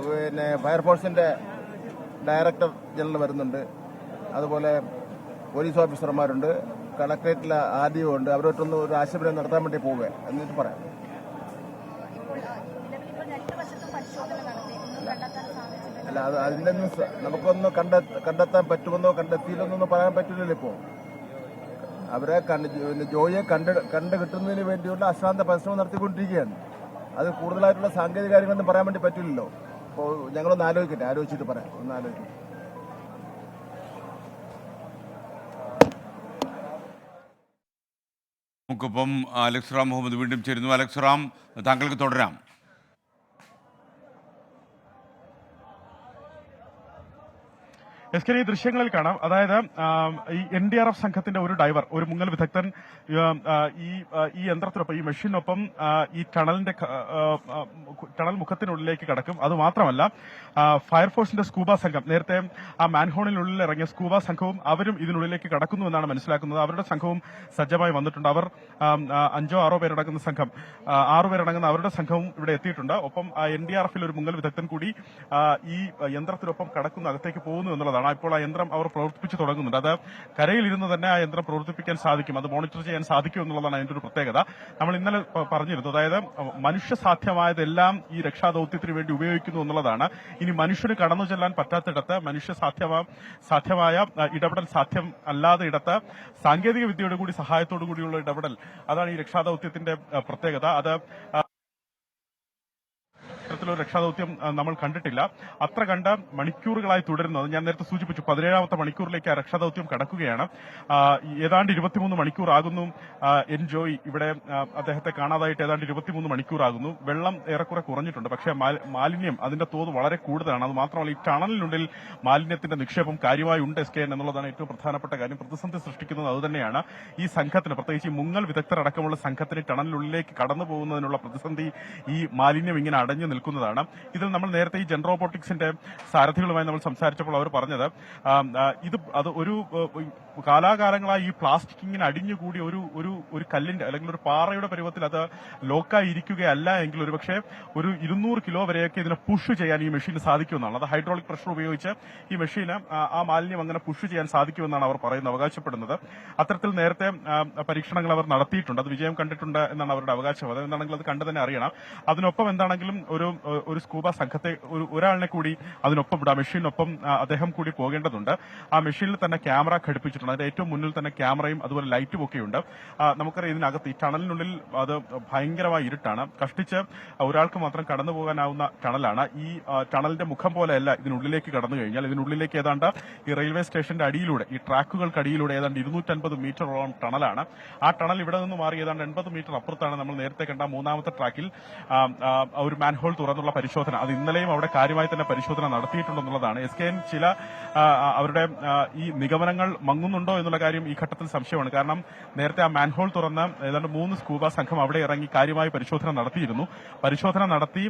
പിന്നെ ഫയർഫോഴ്സിൻ്റെ director general വരുന്നുണ്ട്, അതുപോലെ പോലീസ് ഓഫീസർമാരുണ്ട്, കളക്ടറേറ്റിലെ ആദ്യം ഉണ്ട്. അവരോട്ടൊന്ന് ഒരു ആശയവിനിമയം നടത്താൻ വേണ്ടി പോവുക എന്നിട്ട് പറയാം. അല്ല, അതിൻ്റെ നമുക്കൊന്ന് കണ്ടെത്താൻ പറ്റുമെന്നോ കണ്ടെത്തിയില്ലെന്നൊന്നും പറയാൻ പറ്റില്ലല്ലോ. ഇപ്പോൾ അവരെ ജോയിയെ കണ്ടു കിട്ടുന്നതിന് വേണ്ടിയുള്ള അശ്രാന്ത പരിശ്രമം നടത്തിക്കൊണ്ടിരിക്കുകയാണ്. അത് കൂടുതലായിട്ടുള്ള സാങ്കേതിക കാര്യങ്ങളൊന്നും പറയാൻ വേണ്ടി പറ്റില്ലല്ലോ. അപ്പോൾ ഞങ്ങളൊന്ന് ആലോചിച്ചിട്ട് പറയാം. ഒന്ന് ആലോചിക്കും. നമുക്കിപ്പം അലക്സ് റാം മുഹമ്മദ് വീണ്ടും ചേരുന്നു. അലക്സ് റാം, താങ്കൾക്ക് തുടരാം. എസ് കെ ഈ ദൃശ്യങ്ങളിൽ കാണാം. അതായത് ഈ NDRF സംഘത്തിന്റെ ഒരു ഡൈവർ, ഒരു മുങ്ങൽ വിദഗ്ധൻ ഈ യന്ത്രത്തിനൊപ്പം, ഈ മെഷീനൊപ്പം ഈ ടണൽ മുഖത്തിനുള്ളിലേക്ക് കടക്കും. അതുമാത്രമല്ല, ഫയർഫോഴ്സിന്റെ സ്കൂബ സംഘം, നേരത്തെ ആ മാൻഹോണിനുള്ളിൽ ഇറങ്ങിയ സ്കൂബ സംഘവും അവരും ഇതിനുള്ളിലേക്ക് കടക്കുന്നു എന്നാണ് മനസ്സിലാക്കുന്നത്. അവരുടെ സംഘവും സജ്ജമായി വന്നിട്ടുണ്ട്. അവർ 5-6 പേരടങ്ങുന്ന സംഘം, 6 പേരടങ്ങുന്ന അവരുടെ സംഘവും ഇവിടെ എത്തിയിട്ടുണ്ട്. ഒപ്പം NDRFിൽ ഒരു മുങ്ങൽ വിദഗ്ധൻ കൂടി ഈ യന്ത്രത്തിനൊപ്പം കടക്കുന്നു, അകത്തേക്ക് പോകുന്നു എന്നുള്ളതാണ്. ഇപ്പോൾ ആ യന്ത്രം അവർ പ്രവർത്തിപ്പിച്ചു തുടങ്ങുന്നുണ്ട്. അത് കരയിലിരുന്ന് തന്നെ ആ യന്ത്രം പ്രവർത്തിപ്പിക്കാൻ സാധിക്കും, അത് മോണിറ്റർ ചെയ്യാൻ സാധിക്കും എന്നുള്ളതാണ് അതിന്റെ ഒരു പ്രത്യേകത. നമ്മൾ ഇന്നലെ പറഞ്ഞിരുന്നു, അതായത് മനുഷ്യ സാധ്യമായതെല്ലാം ഈ രക്ഷാദൌത്യത്തിന് വേണ്ടി ഉപയോഗിക്കുന്നു എന്നുള്ളതാണ്. ഇനി മനുഷ്യന് കടന്നു ചെല്ലാൻ പറ്റാത്തിടത്ത്, മനുഷ്യ സാധ്യമായ ഇടപെടൽ സാധ്യം അല്ലാതെ ഇടത്ത് സാങ്കേതിക വിദ്യയുടെ കൂടി സഹായത്തോടു കൂടിയുള്ള ഇടപെടൽ, അതാണ് ഈ രക്ഷാദൌത്യത്തിന്റെ പ്രത്യേകത. അത് ഇത്തരത്തിലൊരു രക്ഷാദൌത്യം നമ്മൾ കണ്ടിട്ടില്ല. അത്ര കണ്ട് മണിക്കൂറുകളായി തുടരുന്നത്, ഞാൻ നേരത്തെ സൂചിപ്പിച്ചു, 17ാമത്തെ മണിക്കൂറിലേക്ക് ആ രക്ഷാദൌത്യം കടക്കുകയാണ്. ഏതാണ്ട് 23 മണിക്കൂറാകുന്നു ജോയ് ഇവിടെ അദ്ദേഹത്തെ കാണാതായിട്ട് ഏതാണ്ട് 23 മണിക്കൂറാകുന്നു. വെള്ളം ഏറെക്കുറെ കുറഞ്ഞിട്ടുണ്ട്, പക്ഷേ മാലിന്യം, അതിന്റെ തോത് വളരെ കൂടുതലാണ്. അത് മാത്രമല്ല, ഈ ടണലിനുള്ളിൽ മാലിന്യത്തിന്റെ നിക്ഷേപം കാര്യമായി ഉണ്ട് SKN എന്നുള്ളതാണ് ഏറ്റവും പ്രധാനപ്പെട്ട കാര്യം. പ്രതിസന്ധി സൃഷ്ടിക്കുന്നത് അതുതന്നെയാണ്. ഈ സംഘത്തിന്, പ്രത്യേകിച്ച് ഈ മുങ്ങൽ വിദഗ്ധരടക്കമുള്ള സംഘത്തിന് ടണലിനുള്ളിലേക്ക് കടന്നു പോകുന്നതിനുള്ള പ്രതിസന്ധി ഈ മാലിന്യം ഇങ്ങനെ അടഞ്ഞു നിൽക്കുന്നതാണ്. ഇതിൽ നമ്മൾ നേരത്തെ ഈ ജെൻ റോബോട്ടിക്സിന്റെ സാരഥികളുമായി നമ്മൾ സംസാരിച്ചപ്പോൾ അവർ പറഞ്ഞത്, അത് ഒരു കാലാകാലങ്ങളായി ഈ പ്ലാസ്റ്റിക് ഇങ്ങനെ അടിഞ്ഞുകൂടി ഒരു കല്ലിന്റെ അല്ലെങ്കിൽ ഒരു പാറയുടെ പരുവത്തിൽ അത് ലോക്കായി ഇരിക്കുകയല്ല എങ്കിൽ ഒരുപക്ഷെ ഒരു 200 കിലോ വരെയൊക്കെ ഇതിനെ പുഷ് ചെയ്യാൻ ഈ മെഷീന് സാധിക്കുമെന്നാണ്. അത് ഹൈഡ്രോളിക് പ്രഷർ ഉപയോഗിച്ച് ഈ മെഷീന് ആ മാലിന്യം അങ്ങനെ പുഷ് ചെയ്യാൻ സാധിക്കുമെന്നാണ് അവർ പറയുന്നത്, അവകാശപ്പെടുന്നത്. അത്തരത്തിൽ നേരത്തെ പരീക്ഷണങ്ങൾ അവർ നടത്തിയിട്ടുണ്ട്, അത് വിജയം കണ്ടിട്ടുണ്ട് എന്നാണ് അവരുടെ അവകാശവാദം. എന്താണെങ്കിലും അത് കണ്ടു തന്നെ അറിയണം. അതിനൊപ്പം എന്താണെങ്കിലും ഒരു സ്കൂബ സംഘത്തെ ഒരാളിനെ കൂടി അതിനൊപ്പം വിടാം, മെഷീനൊപ്പം അദ്ദേഹം കൂടി പോകേണ്ടതുണ്ട്. ആ മെഷീനിൽ തന്നെ ക്യാമറ ഘടിപ്പിച്ചിട്ടുണ്ട്. അതിന്റെ ഏറ്റവും മുന്നിൽ തന്നെ ക്യാമറയും അതുപോലെ ലൈറ്റും ഒക്കെയുണ്ട്. നമുക്കറിയാം, ഇതിനകത്ത് ഈ ടണലിനുള്ളിൽ അത് ഭയങ്കരമായ ഇരുട്ടാണ്. കഷ്ടിച്ച് ഒരാൾക്ക് മാത്രം കടന്നു പോകാനാവുന്ന ടണലാണ്. ഈ ടണലിന്റെ മുഖം പോലെയല്ല ഇതിനുള്ളിലേക്ക് കടന്നു കഴിഞ്ഞാൽ. ഇതിനുള്ളിലേക്ക് ഏതാണ്ട് ഈ റെയിൽവേ സ്റ്റേഷന്റെ അടിയിലൂടെ, ഈ ട്രാക്കുകൾക്കടിയിലൂടെ ഏതാണ്ട് 250 മീറ്ററോളം ടണലാണ്. ആ ടണൽ ഇവിടെ നിന്ന് മാറി ഏതാണ്ട് 80 മീറ്റർ അപ്പുറത്താണ് നമ്മൾ നേരത്തെ കണ്ട 3ാമത്തെ ട്രാക്കിൽ ഒരു മാൻഹോൾ തുറന്നുള്ള പരിശോധന. അത് ഇന്നലെയും അവിടെ കാര്യമായി തന്നെ പരിശോധന നടത്തിയിട്ടുണ്ടെന്നുള്ളതാണ്. SKN ചില അവരുടെ ഈ നിഗമനങ്ങൾ മങ്ങുന്നുണ്ടോ എന്നുള്ള കാര്യം ഈ ഘട്ടത്തിൽ സംശയമാണ്. കാരണം നേരത്തെ ആ മാൻഹോൾ തുറന്ന് ഏതാണ്ട് 3 സ്കൂബ സംഘം അവിടെ ഇറങ്ങി കാര്യമായി പരിശോധന നടത്തിയിരുന്നു. പരിശോധന നടത്തി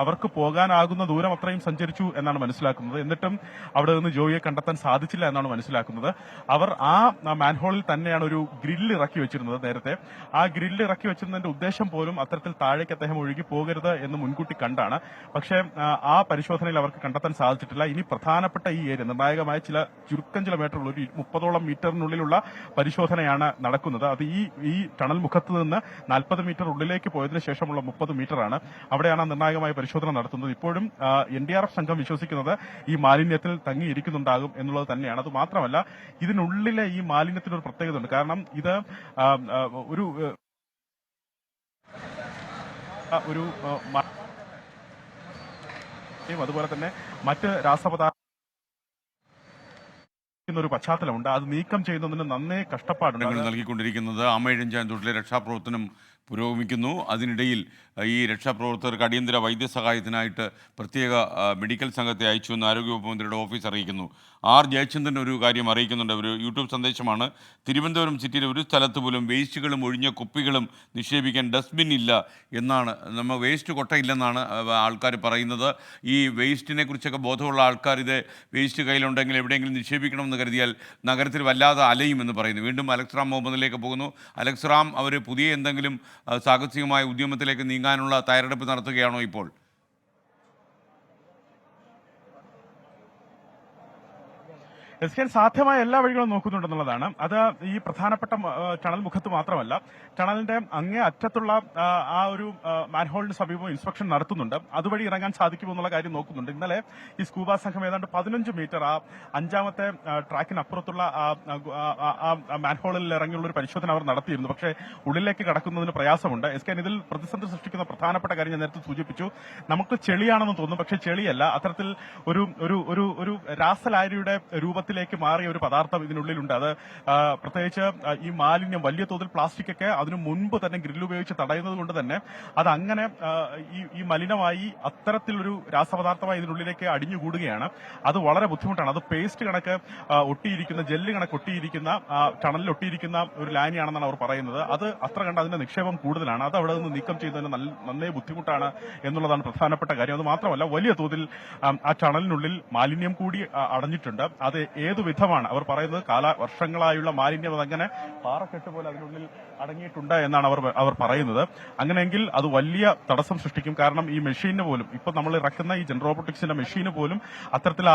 അവർക്ക് പോകാനാകുന്ന ദൂരം അത്രയും സഞ്ചരിച്ചു എന്നാണ് മനസ്സിലാക്കുന്നത്. എന്നിട്ടും അവിടെ നിന്ന് ജോയിയെ കണ്ടെത്താൻ സാധിച്ചില്ല എന്നാണ് മനസ്സിലാക്കുന്നത്. അവർ ആ മാൻഹോളിൽ തന്നെയാണ് ഒരു ഗ്രില്ല് ഇറക്കി വെച്ചിരുന്നത് നേരത്തെ. ആ ഗ്രില്ല് ഇറക്കി വെച്ചിരുന്നതിന്റെ ഉദ്ദേശം പോലും അത്തരത്തിൽ താഴേക്ക് അദ്ദേഹം ഒഴുകി പോകരുത് എന്ന് മുൻകൂട്ടി കണ്ടാണ്. പക്ഷേ ആ പരിശോധനയിൽ അവർക്ക് കണ്ടെത്താൻ സാധിച്ചിട്ടില്ല. ഇനി പ്രധാനപ്പെട്ട ഈ ഏരിയ, നിർണായകമായ ചുരുക്കം ചില മീറ്ററുകൾ, ഒരു 30ഓളം മീറ്ററിനുള്ളിലുള്ള പരിശോധനയാണ് നടക്കുന്നത്. അത് ഈ ടണൽ മുഖത്ത് നിന്ന് 40 മീറ്റർ ഉള്ളിലേക്ക് പോയതിനു ശേഷമുള്ള 30 മീറ്ററാണ്. അവിടെയാണ് നിർണായകമായ പരിശോധന നടത്തുന്നത്. ഇപ്പോഴും NDRF സംഘം വിശ്വസിക്കുന്നത് ഈ മാലിന്യത്തിൽ തങ്ങിയിരിക്കുന്നുണ്ടാകും എന്നുള്ളത് തന്നെയാണ്. അത് മാത്രമല്ല, ഇതിനുള്ളിലെ ഈ മാലിന്യത്തിനൊരു പ്രത്യേകത ഉണ്ട്. കാരണം ഇത് അതുപോലെ തന്നെ മറ്റ് രാസപദാർത്ഥ ഒരു പശ്ചാത്തലമുണ്ട്. അത് നീക്കം ചെയ്യുന്നതിന് നന്നേ കഷ്ടപ്പാടുണ്ട് നൽകിക്കൊണ്ടിരിക്കുന്നത്. ആമയിഴഞ്ചാന്തോട്ടിലെ രക്ഷാപ്രവർത്തനം പുരോഗമിക്കുന്നു. അതിനിടയിൽ ഈ രക്ഷാപ്രവർത്തകർക്ക് അടിയന്തര വൈദ്യസഹായത്തിനായിട്ട് പ്രത്യേക മെഡിക്കൽ സംഘത്തെ അയച്ചുവെന്ന് ആരോഗ്യവകുപ്പ് മന്ത്രിയുടെ ഓഫീസ് അറിയിക്കുന്നു. ജയചന്ദ്രൻ ഒരു കാര്യം അറിയിക്കുന്നുണ്ട്. ഒരു യൂട്യൂബ് സന്ദേശമാണ്. തിരുവനന്തപുരം സിറ്റിയിലെ ഒരു സ്ഥലത്ത് പോലും വേസ്റ്റുകളും ഒഴിഞ്ഞ കുപ്പികളും നിക്ഷേപിക്കാൻ ഡസ്റ്റ്ബിൻ ഇല്ല എന്നാണ്, നമ്മൾ വേസ്റ്റ് കൊട്ടയില്ലെന്നാണ് ആൾക്കാർ പറയുന്നത്. ഈ വേസ്റ്റിനെ കുറിച്ചൊക്കെ ബോധമുള്ള ആൾക്കാർ ഇത് വേസ്റ്റ് കയ്യിലുണ്ടെങ്കിൽ എവിടെയെങ്കിലും നിക്ഷേപിക്കണമെന്ന് കരുതിയാൽ നഗരത്തിൽ വല്ലാതെ അലയുമെന്ന് പറയുന്നു. വീണ്ടും അലക്സ് റാം മുഹമ്മദിലേക്ക് പോകുന്നു. അലക്സ് റാം, അവർ പുതിയ എന്തെങ്കിലും സാഹസികമായ ഉദ്യമത്തിലേക്ക് നീങ്ങാനുള്ള തയ്യാറെടുപ്പ് നടത്തുകയാണോ ഇപ്പോൾ? എസ്കേൻ സാധ്യമായ എല്ലാ വഴികളും നോക്കുന്നുണ്ടെന്നുള്ളതാണ്. അത് ഈ പ്രധാനപ്പെട്ട ടണൽ മുഖത്ത് മാത്രമല്ല, ടണലിന്റെ അങ്ങേ അറ്റത്തുള്ള ആ ഒരു മാൻഹോളിന് സമീപം ഇൻസ്പെക്ഷൻ നടത്തുന്നുണ്ട്. അതുവഴി ഇറങ്ങാൻ സാധിക്കുമെന്നുള്ള കാര്യം നോക്കുന്നുണ്ട്. ഇന്നലെ ഈ സ്കൂബ സംഘം ഏതാണ്ട് 15 മീറ്റർ ആ അഞ്ചാമത്തെ ട്രാക്കിനപ്പുറത്തുള്ള മാൻഹോളിൽ ഇറങ്ങിയുള്ള ഒരു പരിശോധന അവർ നടത്തിയിരുന്നു. പക്ഷേ ഉള്ളിലേക്ക് കടക്കുന്നതിന് പ്രയാസമുണ്ട്. എസ്കേൻ ഇതിൽ പ്രതിസന്ധി സൃഷ്ടിക്കുന്ന പ്രധാനപ്പെട്ട കാര്യം ഞാൻ നേരത്തെ സൂചിപ്പിച്ചു. നമുക്ക് ചെളിയാണെന്ന് തോന്നും, പക്ഷേ ചെളിയല്ല. അത്തരത്തിൽ ഒരു ഒരു ഒരു ഒരു രാസലാരിയുടെ രൂപത്തിലേക്ക് മാറിയ ഒരു പദാർത്ഥം ഇതിനുള്ളിലുണ്ട്. അത് പ്രത്യേകിച്ച് ഈ മാലിന്യം വലിയ തോതിൽ പ്ലാസ്റ്റിക് ഒക്കെ അതിനു മുൻപ് തന്നെ ഗ്രില്ല് ഉപയോഗിച്ച് തടയുന്നത് കൊണ്ട് തന്നെ അത് അങ്ങനെ ഈ മലിനമായി അത്തരത്തിലൊരു രാസപദാർത്ഥമായി ഇതിനുള്ളിലേക്ക് അടിഞ്ഞുകൂടുകയാണ്. അത് വളരെ ബുദ്ധിമുട്ടാണ്. അത് പേസ്റ്റ് കണക്ക് ഒട്ടിയിരിക്കുന്ന ജെല്ല് കണക്ക് ഒട്ടിയിരിക്കുന്ന ടണലിൽ ഒട്ടിയിരിക്കുന്ന ഒരു ലാനിയാണെന്നാണ് അവർ പറയുന്നത്. അത് അത്ര കണ്ട് അതിന്റെ നിക്ഷേപം കൂടുതലാണ്. അത് അവിടെ നിന്ന് നീക്കം ചെയ്യുന്നതിന് നന്നേ ബുദ്ധിമുട്ടാണ് എന്നുള്ളതാണ് പ്രധാനപ്പെട്ട കാര്യം. അത് മാത്രമല്ല, വലിയ തോതിൽ ആ ടണലിനുള്ളിൽ മാലിന്യം കൂടി അടഞ്ഞിട്ടുണ്ട്. അത് ഏതു വിധമാണ് അവർ പറയുന്നത്, വർഷങ്ങളായുള്ള മാലിന്യം അതങ്ങനെ പാറക്കെട്ട് പോലെ അതിനുള്ളിൽ അടങ്ങിയിട്ടുണ്ട് എന്നാണ് അവർ പറയുന്നത്. അങ്ങനെയെങ്കിൽ അത് വലിയ തടസ്സം സൃഷ്ടിക്കും. കാരണം ഈ മെഷീന് പോലും, ഇപ്പൊ നമ്മൾ ഇറക്കുന്ന ഈ ജെൻ റോബോട്ടിക്സിന്റെ മെഷീന് പോലും അത്തരത്തിൽ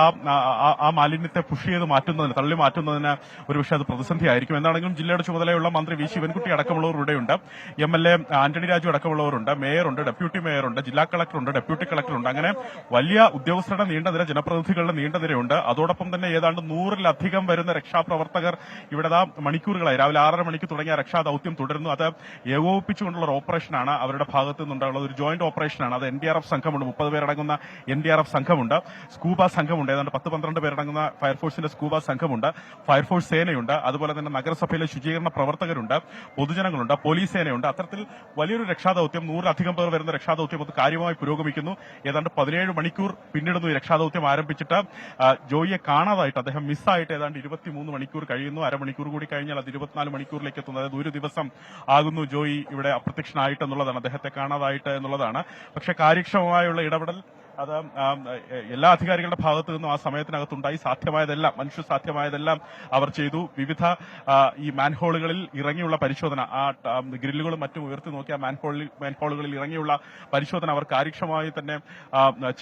ആ മാലിന്യത്തെ പുഷ് ചെയ്ത് മാറ്റുന്നതിന്, തള്ളി മാറ്റുന്നതിന് ഒരുപക്ഷെ അത് പ്രതിസന്ധിയായിരിക്കും. എന്താണെങ്കിലും ജില്ലയുടെ ചുമതലയുള്ള മന്ത്രി വി ശിവൻകുട്ടി അടക്കമുള്ളവർ ഇവിടെയുണ്ട്. MLA ആന്റണി രാജു അടക്കമുള്ളവരുണ്ട്. മേയറുണ്ട്, ഡെപ്യൂട്ടി മേയറുണ്ട്, ജില്ലാ കളക്ടറുണ്ട്, ഡെപ്യൂട്ടി കളക്ടറുണ്ട്. അങ്ങനെ വലിയ ഉദ്യോഗസ്ഥരുടെ നീണ്ട നിര, ജനപ്രതിനിധികളുടെ നീണ്ട നിരയുണ്ട്. അതോടൊപ്പം തന്നെ ഏതാണ്ട് 100-ലധികം വരുന്ന രക്ഷാപ്രവർത്തകർ ഇവിടെ മണിക്കൂറുകളായി രാവിലെ 6:30 മണിക്ക് തുടങ്ങിയ രക്ഷാദൌത്യം തുടരുന്നു. അത് ഏകോപിപ്പിച്ചുകൊണ്ടുള്ള ഒരു ഓപ്പറേഷനാണ് അവരുടെ ഭാഗത്തു നിന്നുണ്ടാകുന്നത്. ഒരു ജോയിന്റ് ഓപ്പറേഷനാണ്. അത് NDRF സംഘമുണ്ട്, 30 പേരടങ്ങുന്ന NDRF സംഘമുണ്ട്, സ്കൂബ സംഘമുണ്ട്, ഏതാണ്ട് 10-12 പേരടങ്ങുന്ന ഫയർഫോഴ്സിന്റെ സ്കൂബ സംഘമുണ്ട്, ഫയർഫോഴ്സ് സേനയുണ്ട്, അതുപോലെ തന്നെ നഗരസഭയിലെ ശുചീകരണ പ്രവർത്തകരുണ്ട്, പൊതുജനങ്ങളുണ്ട്, പോലീസ് സേനയുണ്ട്. അത്തരത്തിൽ വലിയൊരു രക്ഷാദൌത്യം, 100-ലധികം പേർ വരുന്ന രക്ഷാദൌത്യം അത് കാര്യമായി പുരോഗമിക്കുന്നു. ഏതാണ്ട് 17 മണിക്കൂർ പിന്നിടുന്നു ഈ രക്ഷാദൌത്യം ആരംഭിച്ചിട്ട്. ജോയിയെ കാണാതായിട്ട്, അദ്ദേഹം മിസ്സായിട്ട് ഏതാണ്ട് 23 മണിക്കൂർ കഴിയുന്നു. അരമണിക്കൂർ കൂടി കഴിഞ്ഞാൽ അത് 24 മണിക്കൂറിലേക്ക് എത്തുന്നു. അതായത് ഒരു ദിവസം ആകുന്നു ജോയി ഇവിടെ അപ്രത്യക്ഷനായിട്ട് എന്നുള്ളതാണ്, അദ്ദേഹത്തെ കാണാതായിട്ട് എന്നുള്ളതാണ്. പക്ഷേ കാര്യക്ഷമമായുള്ള ഇടപെടൽ അത് എല്ലാ അധികാരികളുടെ ഭാഗത്തു നിന്നും ആ സമയത്തിനകത്തുണ്ടായി. സാധ്യമായതെല്ലാം, മനുഷ്യ സാധ്യമായതെല്ലാം അവർ ചെയ്തു. വിവിധ ഈ മാൻഹോളുകളിൽ ഇറങ്ങിയുള്ള പരിശോധന, ആ ഗ്രില്ലുകളും മറ്റും ഉയർത്തി നോക്കി ആ മാൻഹോളുകളിൽ ഇറങ്ങിയുള്ള പരിശോധന അവർ കാര്യക്ഷമമായി തന്നെ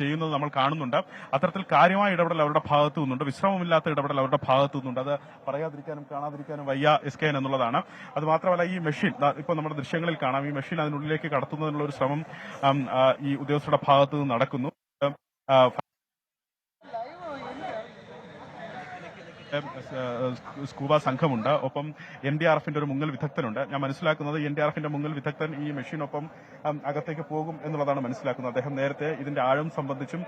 ചെയ്യുന്നത് നമ്മൾ കാണുന്നുണ്ട്. അത്തരത്തിൽ കാര്യമായ ഇടപെടൽ അവരുടെ ഭാഗത്തു നിന്നുണ്ട്. വിശ്രമമില്ലാത്ത ഇടപെടൽ അവരുടെ ഭാഗത്തു നിന്നുണ്ട്. അത് പറയാതിരിക്കാനും കാണാതിരിക്കാനും വയ്യ എസ്കേൻ എന്നുള്ളതാണ്. അത് മാത്രമല്ല, ഈ മെഷീൻ ഇപ്പോൾ നമ്മുടെ ദൃശ്യങ്ങളിൽ കാണാം. ഈ മെഷീൻ അതിനുള്ളിലേക്ക് കടത്തുന്നതിനുള്ള ഒരു ശ്രമം ഈ ഉദ്യോഗസ്ഥരുടെ ഭാഗത്തു നിന്ന് നടക്കുന്നു. സ്കൂബ സംഘമുണ്ട്, ഒപ്പം NDRFന്റെ ഒരു മുങ്ങൽ വിദഗ്ധനുണ്ട്. ഞാൻ മനസ്സിലാക്കുന്നത് NDRFന്റെ മുങ്ങൽ വിദഗ്ധൻ ഈ മെഷീനൊപ്പം അകത്തേക്ക് പോകും എന്നുള്ളതാണ് മനസ്സിലാക്കുന്നത്. അദ്ദേഹം നേരത്തെ ഇതിന്റെ ആഴം സംബന്ധിച്ചും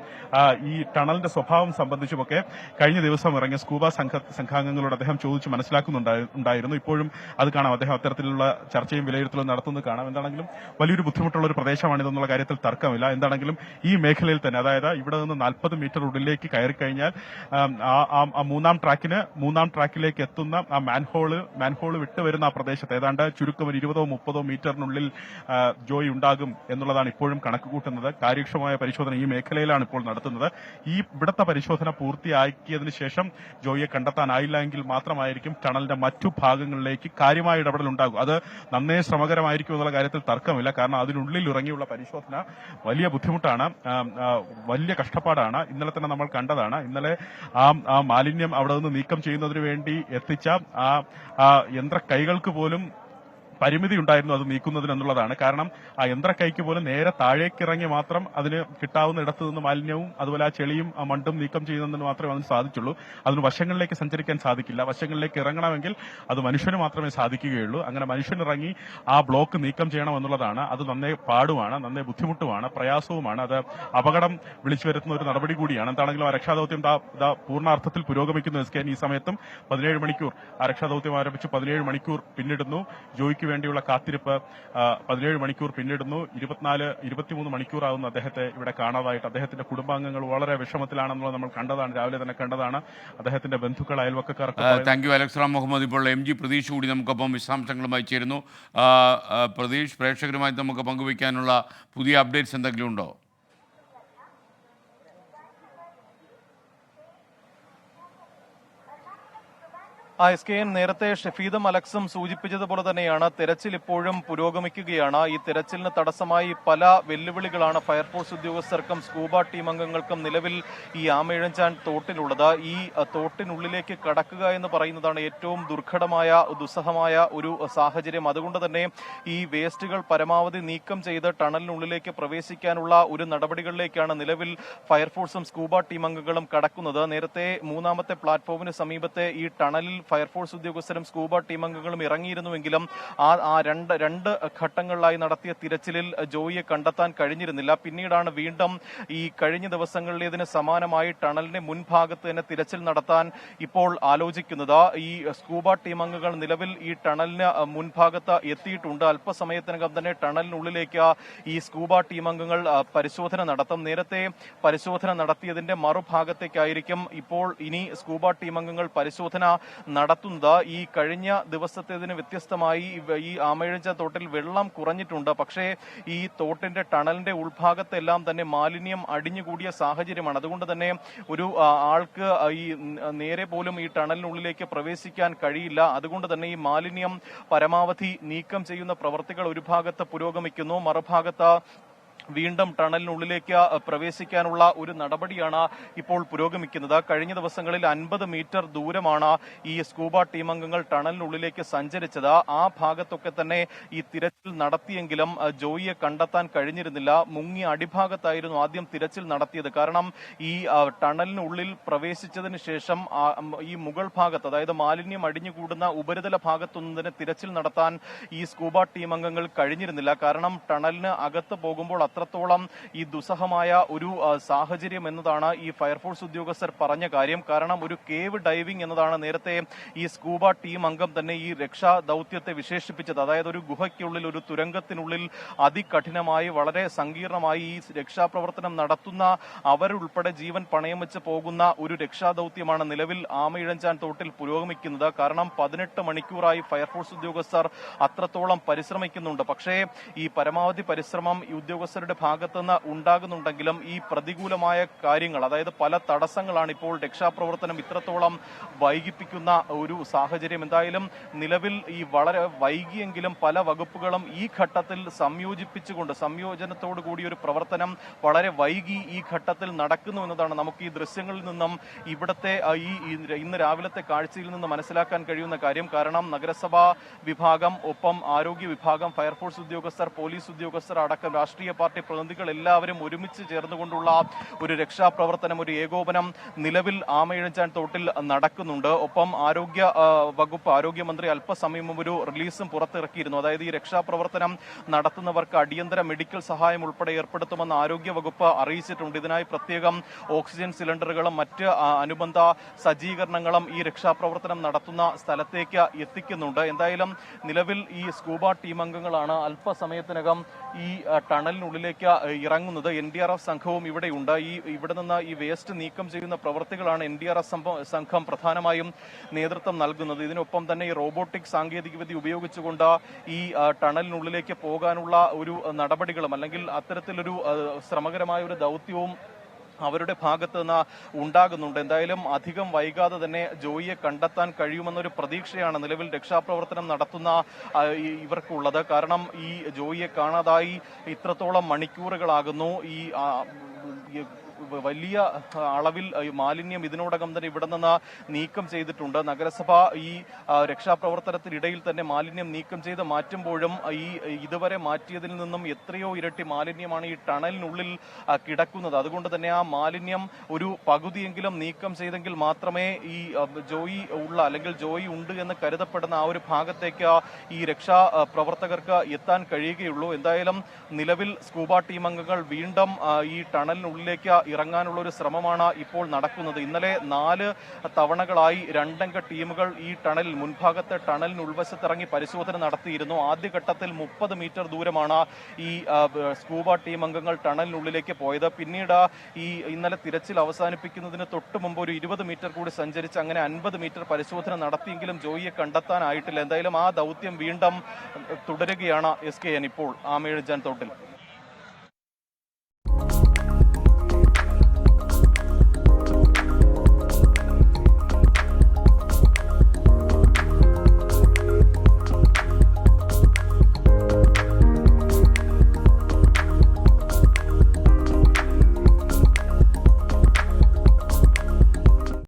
ഈ ടണലിന്റെ സ്വഭാവം സംബന്ധിച്ചുമൊക്കെ കഴിഞ്ഞ ദിവസം ഇറങ്ങിയ സ്കൂബ സംഘാംഗങ്ങളോട് അദ്ദേഹം ചോദിച്ച് മനസ്സിലാക്കുന്നുണ്ടായിരുന്നു. ഇപ്പോഴും അത് കാണാം. അദ്ദേഹം അത്തരത്തിലുള്ള ചർച്ചയും വിലയിരുത്തലും നടത്തുന്നത് കാണാം. എന്താണെങ്കിലും വലിയൊരു ബുദ്ധിമുട്ടുള്ള ഒരു പ്രദേശമാണിതെന്നുള്ള കാര്യത്തിൽ തർക്കമില്ല. എന്താണെങ്കിലും ഈ മേഖലയിൽ തന്നെ, അതായത് ഇവിടെ നിന്ന് 40 മീറ്റർ ഉള്ളിലേക്ക് കയറി കഴിഞ്ഞാൽ മൂന്നാം ട്രാക്കിലേക്ക് എത്തുന്ന ആ മാൻഹോള് വിട്ടുവരുന്ന ആ പ്രദേശത്ത് ഏതാണ്ട് ചുരുക്കം 20-30 മീറ്ററിനുള്ളിൽ ജോയി ഉണ്ടാകും എന്നുള്ളതാണ് ഇപ്പോഴും കണക്ക് കൂട്ടുന്നത്. കാര്യക്ഷമമായ പരിശോധന ഈ മേഖലയിലാണ് ഇപ്പോൾ നടത്തുന്നത്. ഇവിടുത്തെ പരിശോധന പൂർത്തിയാക്കിയതിനു ശേഷം ജോയിയെ കണ്ടെത്താനായില്ല എങ്കിൽ മാത്രമായിരിക്കും ടണലിന്റെ മറ്റു ഭാഗങ്ങളിലേക്ക് കാര്യമായ ഇടപെടൽ ഉണ്ടാകും. അത് നന്നേ ശ്രമകരമായിരിക്കും എന്നുള്ള കാര്യത്തിൽ തർക്കമില്ല. കാരണം അതിനുള്ളിൽ ഇറങ്ങിയുള്ള പരിശോധന വലിയ ബുദ്ധിമുട്ടാണ്, വലിയ കഷ്ടപ്പാടാണ്. ഇന്നലെ തന്നെ നമ്മൾ കണ്ടതാണ്. ഇന്നലെ ആ മാലിന്യം അവിടെ നിന്ന് നീക്കം ചെയ്യുന്നതിന് വേണ്ടി എത്തിച്ച ആ യന്ത്ര കൈകൾക്ക് പോലും പരിമിതി ഉണ്ടായിരുന്നു അത് നീക്കുന്നതിനെന്നുള്ളതാണ്. കാരണം ആ യന്ത്രക്കൈക്ക് പോലും നേരെ താഴേക്കിറങ്ങി മാത്രം അതിന് കിട്ടാവുന്ന ഇടത്തു നിന്ന് മാലിന്യവും അതുപോലെ ആ ചെളിയും ആ മണ്ടും നീക്കം ചെയ്യുന്നതിന് മാത്രമേ അതിന് സാധിച്ചുള്ളൂ. അതിന് വശങ്ങളിലേക്ക് സഞ്ചരിക്കാൻ സാധിക്കില്ല. വശങ്ങളിലേക്ക് ഇറങ്ങണമെങ്കിൽ അത് മനുഷ്യന് മാത്രമേ സാധിക്കുകയുള്ളൂ. അങ്ങനെ മനുഷ്യനിറങ്ങി ആ ബ്ലോക്ക് നീക്കം ചെയ്യണം എന്നുള്ളതാണ്. അത് നന്നേ പാടുമാണ്, നന്നേ ബുദ്ധിമുട്ടുമാണ്, പ്രയാസവുമാണ്. അത് അപകടം വിളിച്ചു വരുത്തുന്ന ഒരു നടപടി കൂടിയാണ്. എന്താണെങ്കിലും ആ രക്ഷാദൌത്യം പൂർണ്ണാർത്ഥത്തിൽ പുരോഗമിക്കുന്നു. എസ്കേൻ ഈ സമയത്തും 17 മണിക്കൂർ ആ രക്ഷാദൌത്യം ആരംഭിച്ച് 17 മണിക്കൂർ പിന്നിടുന്നു. ജോയിക്ക് വേണ്ടിയുള്ള കാത്തിരിപ്പ് 17 മണിക്കൂർ പിന്നിടുന്നു. 23 മണിക്കൂറാവുന്നു അദ്ദേഹത്തെ ഇവിടെ കാണാതായിട്ട്. അദ്ദേഹത്തിന്റെ കുടുംബാംഗങ്ങൾ വളരെ വിഷമത്തിലാണെന്നുള്ളത് നമ്മൾ കണ്ടതാണ്, രാവിലെ തന്നെ കണ്ടതാണ്. അദ്ദേഹത്തിന്റെ ബന്ധുക്കൾ, അയൽവക്കക്കാർ. Thank you Alex Ram Muhammad. ഇപ്പോൾ MG പ്രതീഷ് കൂടി നമുക്കൊപ്പം വിശദാംശങ്ങളുമായി ചേരുന്നു. പ്രതീഷ്, പ്രേക്ഷകരുമായി നമുക്ക് പങ്കുവയ്ക്കാനുള്ള പുതിയ അപ്ഡേറ്റ്സ് എന്തെങ്കിലും ഉണ്ടോ? SKN നേരത്തെ ഷഫീദും അലക്സും സൂചിപ്പിച്ചതുപോലെ തന്നെയാണ് തെരച്ചിൽ ഇപ്പോഴും പുരോഗമിക്കുകയാണ്. ഈ തെരച്ചിലിന് തടസ്സമായി പല വെല്ലുവിളികളാണ് ഫയർഫോഴ്സ് ഉദ്യോഗസ്ഥർക്കും സ്കൂബ ടീം അംഗങ്ങൾക്കും നിലവിൽ ഈ ആമയിഴഞ്ചാൻ തോട്ടിലുള്ളത്. ഈ തോട്ടിനുള്ളിലേക്ക് കടക്കുക എന്ന് പറയുന്നതാണ് ഏറ്റവും ദുസ്സഹമായ ഒരു സാഹചര്യം. അതുകൊണ്ട് തന്നെ ഈ വേസ്റ്റുകൾ പരമാവധി നീക്കം ചെയ്ത് ടണലിനുള്ളിലേക്ക് പ്രവേശിക്കാനുള്ള ഒരു നടപടികളിലേക്കാണ് നിലവിൽ ഫയർഫോഴ്സും സ്കൂബ ടീം അംഗങ്ങളും കടക്കുന്നത്. നേരത്തെ മൂന്നാമത്തെ പ്ലാറ്റ്ഫോമിന് സമീപത്തെ ഈ ടണലിൽ ഫയർഫോഴ്സ് ഉദ്യോഗസ്ഥരും സ്കൂബ ടീം അംഗങ്ങളും ഇറങ്ങിയിരുന്നുവെങ്കിലും ആ രണ്ട് ഘട്ടങ്ങളിലായി നടത്തിയ തിരച്ചിലിൽ ജോയിയെ കണ്ടെത്താൻ കഴിഞ്ഞിരുന്നില്ല. പിന്നീടാണ് വീണ്ടും ഈ കഴിഞ്ഞ ദിവസങ്ങളിലേതിന് സമാനമായി ടണലിന്റെ മുൻഭാഗത്ത് തന്നെ തിരച്ചിൽ നടത്താൻ ഇപ്പോൾ ആലോചിക്കുന്നത്. ഈ സ്കൂബ ടീം അംഗങ്ങൾ നിലവിൽ ഈ ടണലിന് മുൻഭാഗത്ത് എത്തിയിട്ടുണ്ട്. അല്പസമയത്തിനകം തന്നെ ടണലിനുള്ളിലേക്ക് ഈ സ്കൂബ ടീം അംഗങ്ങൾ പരിശോധന നടത്തും. നേരത്തെ പരിശോധന നടത്തിയതിന്റെ മറുഭാഗത്തേക്കായിരിക്കും ഇപ്പോൾ ഇനി സ്കൂബ ടീം അംഗങ്ങൾ പരിശോധന നടത്തുന്നത്. ഈ കഴിഞ്ഞ ദിവസത്തേതിന് വ്യത്യസ്തമായി ഈ ആമയിഴഞ്ചാൻ തോട്ടിൽ വെള്ളം കുറഞ്ഞിട്ടുണ്ട്. പക്ഷേ ഈ തോട്ടിന്റെ ടണലിന്റെ ഉൾഭാഗത്തെല്ലാം തന്നെ മാലിന്യം അടിഞ്ഞുകൂടിയ സാഹചര്യമാണ്. അതുകൊണ്ട് തന്നെ ഒരു ആൾക്ക് ഈ നേരെ പോലും ഈ ടണലിനുള്ളിലേക്ക് പ്രവേശിക്കാൻ കഴിയില്ല. അതുകൊണ്ട് തന്നെ ഈ മാലിന്യം പരമാവധി നീക്കം ചെയ്യുന്ന പ്രവർത്തികൾ ഒരു ഭാഗത്ത് പുരോഗമിക്കുന്നു. മറുഭാഗത്ത് വീണ്ടും ടണലിനുള്ളിലേക്ക് പ്രവേശിക്കാനുള്ള ഒരു നടപടിയാണ് ഇപ്പോൾ പുരോഗമിക്കുന്നത്. കഴിഞ്ഞ ദിവസങ്ങളിൽ 50 മീറ്റർ ദൂരമാണ് ഈ സ്കൂബ ടീം അംഗങ്ങൾ ടണലിനുള്ളിലേക്ക് സഞ്ചരിച്ചത്. ആ ഭാഗത്തൊക്കെ തന്നെ ഈ തിരച്ചിൽ നടത്തിയെങ്കിലും ജോയിയെ കണ്ടെത്താൻ കഴിഞ്ഞിരുന്നില്ല. മുങ്ങി അടിഭാഗത്തായിരുന്നു ആദ്യം തിരച്ചിൽ നടത്തിയത്. കാരണം ഈ ടണലിനുള്ളിൽ പ്രവേശിച്ചതിന് ശേഷം ഈ മുകൾ ഭാഗത്ത്, അതായത് മാലിന്യം അടിഞ്ഞുകൂടുന്ന ഉപരിതല ഭാഗത്തൊന്നും തന്നെ തിരച്ചിൽ നടത്താൻ ഈ സ്കൂബ ടീം അംഗങ്ങൾ കഴിഞ്ഞിരുന്നില്ല. കാരണം ടണലിന് അകത്ത് പോകുമ്പോൾ അത്രത്തോളം ഈ ദുസ്സഹമായ ഒരു സാഹചര്യം എന്നതാണ് ഈ ഫയർഫോഴ്സ് ഉദ്യോഗസ്ഥർ പറഞ്ഞ കാര്യം. കാരണം ഒരു കേവ് ഡൈവിംഗ് എന്നതാണ് നേരത്തെ ഈ സ്കൂബ ടീം അംഗം തന്നെ ഈ രക്ഷാ ദൗത്യത്തെ വിശേഷിപ്പിച്ചത്. അതായത് ഒരു ഗുഹയ്ക്കുള്ളിൽ, ഒരു തുരങ്കത്തിനുള്ളിൽ അതികഠിനമായി വളരെ സങ്കീർണമായി ഈ രക്ഷാപ്രവർത്തനം നടത്തുന്ന അവരുൾപ്പെടെ ജീവൻ പണയം വെച്ച് പോകുന്ന ഒരു രക്ഷാദൌത്യമാണ് നിലവിൽ ആമയിഴഞ്ചാൻ തോട്ടിൽ പുരോഗമിക്കുന്നത്. കാരണം 18 മണിക്കൂറായി ഫയർഫോഴ്സ് ഉദ്യോഗസ്ഥർ അത്രത്തോളം പരിശ്രമിക്കുന്നുണ്ട്. പക്ഷേ ഈ പരമാവധി പരിശ്രമം ഈ ഉദ്യോഗസ്ഥരുടെ ഭാഗത്തുനിന്ന് ഉണ്ടാകുന്നുണ്ടെങ്കിലും ഈ പ്രതികൂലമായ കാര്യങ്ങൾ, അതായത് പല തടസ്സങ്ങളാണ് ഇപ്പോൾ രക്ഷാപ്രവർത്തനം ഇത്രത്തോളം വൈകിപ്പിക്കുന്ന ഒരു സാഹചര്യം. എന്തായാലും നിലവിൽ ഈ വളരെ വൈകിയെങ്കിലും പല വകുപ്പുകളും ഈ ഘട്ടത്തിൽ സംയോജനത്തോടു കൂടിയ ഒരു പ്രവർത്തനം വളരെ വൈകി ഈ ഘട്ടത്തിൽ നടക്കുന്നു എന്നതാണ് നമുക്ക് ഈ ദൃശ്യങ്ങളിൽ നിന്നും ഇവിടത്തെ ഇന്ന് രാവിലത്തെ കാഴ്ചയിൽ നിന്ന് മനസ്സിലാക്കാൻ കഴിയുന്ന കാര്യം. കാരണം നഗരസഭാ വിഭാഗം, ഒപ്പം ആരോഗ്യ വിഭാഗം, ഫയർഫോഴ്സ് ഉദ്യോഗസ്ഥർ, പോലീസ് ഉദ്യോഗസ്ഥർ അടക്കം രാഷ്ട്രീയ പാർട്ടി പ്രതിനിധികൾ എല്ലാവരും ഒരുമിച്ച് ചേർന്നുകൊണ്ടുള്ള ഒരു രക്ഷാപ്രവർത്തനം, ഒരു ഏകോപനം നിലവിൽ ആമയിഴഞ്ചാൻ തോട്ടിൽ നടക്കുന്നുണ്ട്. ഒപ്പം ആരോഗ്യമന്ത്രി അല്പസമയം മുമ്പ് ഒരു റിലീസും പുറത്തിറക്കിയിരുന്നു. അതായത് ഈ രക്ഷാപ്രവർത്തനം നടത്തുന്നവർക്ക് അടിയന്തര മെഡിക്കൽ സഹായം ഉൾപ്പെടെ ഏർപ്പെടുത്തുമെന്ന് ആരോഗ്യ വകുപ്പ് അറിയിച്ചിട്ടുണ്ട്. ഇതിനായി പ്രത്യേകം ഓക്സിജൻ സിലിണ്ടറുകളും മറ്റ് അനുബന്ധ സജ്ജീകരണങ്ങളും ഈ രക്ഷാപ്രവർത്തനം നടത്തുന്ന സ്ഥലത്തേക്ക് എത്തിക്കുന്നുണ്ട്. എന്തായാലും നിലവിൽ ഈ സ്കൂബ ടീം അംഗങ്ങളാണ് അല്പസമയത്തിനകം ഈ ടണലിനുള്ളിലേക്ക് ഇറങ്ങുന്നത്. NDRF സംഘവും ഇവിടെയുണ്ട്. ഇവിടെ നിന്ന് ഈ വേസ്റ്റ് നീക്കം ചെയ്യുന്ന പ്രവൃത്തികളാണ് NDRF സംഘം പ്രധാനമായും നേതൃത്വം നൽകുന്നത്. ഇതിനൊപ്പം തന്നെ ഈ റോബോട്ടിക് സാങ്കേതികവിദ്യ ഉപയോഗിച്ചുകൊണ്ട് ഈ ടണലിനുള്ളിലേക്ക് പോകാനുള്ള ഒരു നടപടികളും, അല്ലെങ്കിൽ അത്തരത്തിലൊരു ശ്രമകരമായ ഒരു ദൗത്യവും അവരുടെ ഭാഗത്ത് നിന്ന് ഉണ്ടാകുന്നുണ്ട്. എന്തായാലും അധികം വൈകാതെ തന്നെ ജോയിയെ കണ്ടെത്താൻ കഴിയുമെന്നൊരു പ്രതീക്ഷയാണ് നിലവിൽ രക്ഷാപ്രവർത്തനം നടത്തുന്ന ഇവർക്കുള്ളത്. കാരണം ഈ ജോയിയെ കാണാതായി ഇത്രത്തോളം മണിക്കൂറുകളാകുന്നു. ഈ വലിയ അളവിൽ മാലിന്യം ഇതിനോടകം തന്നെ ഇവിടെ നിന്ന് നീക്കം ചെയ്തിട്ടുണ്ട്. നഗരസഭ ഈ രക്ഷാപ്രവർത്തനത്തിനിടയിൽ തന്നെ മാലിന്യം നീക്കം ചെയ്ത് മാറ്റുമ്പോഴും ഇതുവരെ മാറ്റിയതിൽ നിന്നും എത്രയോ ഇരട്ടി മാലിന്യമാണ് ഈ ടണലിനുള്ളിൽ കിടക്കുന്നത്. അതുകൊണ്ട് തന്നെ ആ മാലിന്യം ഒരു പകുതിയെങ്കിലും നീക്കം ചെയ്തെങ്കിൽ മാത്രമേ ഈ ജോയി ഉണ്ട് എന്ന് കരുതപ്പെടുന്ന ആ ഒരു ഭാഗത്തേക്ക് ഈ രക്ഷാ പ്രവർത്തകർക്ക് എത്താൻ കഴിയുകയുള്ളൂ. എന്തായാലും നിലവിൽ സ്കൂബ ടീം അംഗങ്ങൾ വീണ്ടും ഈ ടണലിനുള്ളിലേക്ക് ഇറങ്ങാനുള്ള ഒരു ശ്രമമാണ് ഇപ്പോൾ നടക്കുന്നത്. ഇന്നലെ 4 തവണകളായി 2 അംഗ ടീമുകൾ ഈ മുൻഭാഗത്തെ ടണലിന് ഉൾവശത്തിറങ്ങി പരിശോധന നടത്തിയിരുന്നു. ആദ്യഘട്ടത്തിൽ 30 മീറ്റർ ദൂരമാണ് ഈ സ്കൂബ ടീം അംഗങ്ങൾ ടണലിനുള്ളിലേക്ക് പോയത്. പിന്നീട് ഇന്നലെ തിരച്ചിൽ അവസാനിപ്പിക്കുന്നതിന് തൊട്ട് മുമ്പ് ഒരു 20 മീറ്റർ കൂടി സഞ്ചരിച്ച് അങ്ങനെ 50 മീറ്റർ പരിശോധന നടത്തിയെങ്കിലും ജോയിയെ കണ്ടെത്താനായിട്ടില്ല. എന്തായാലും ആ ദൗത്യം വീണ്ടും തുടരുകയാണ് SKN ഇപ്പോൾ ആമയിഴഞ്ചാൻ തോട്ടിൽ.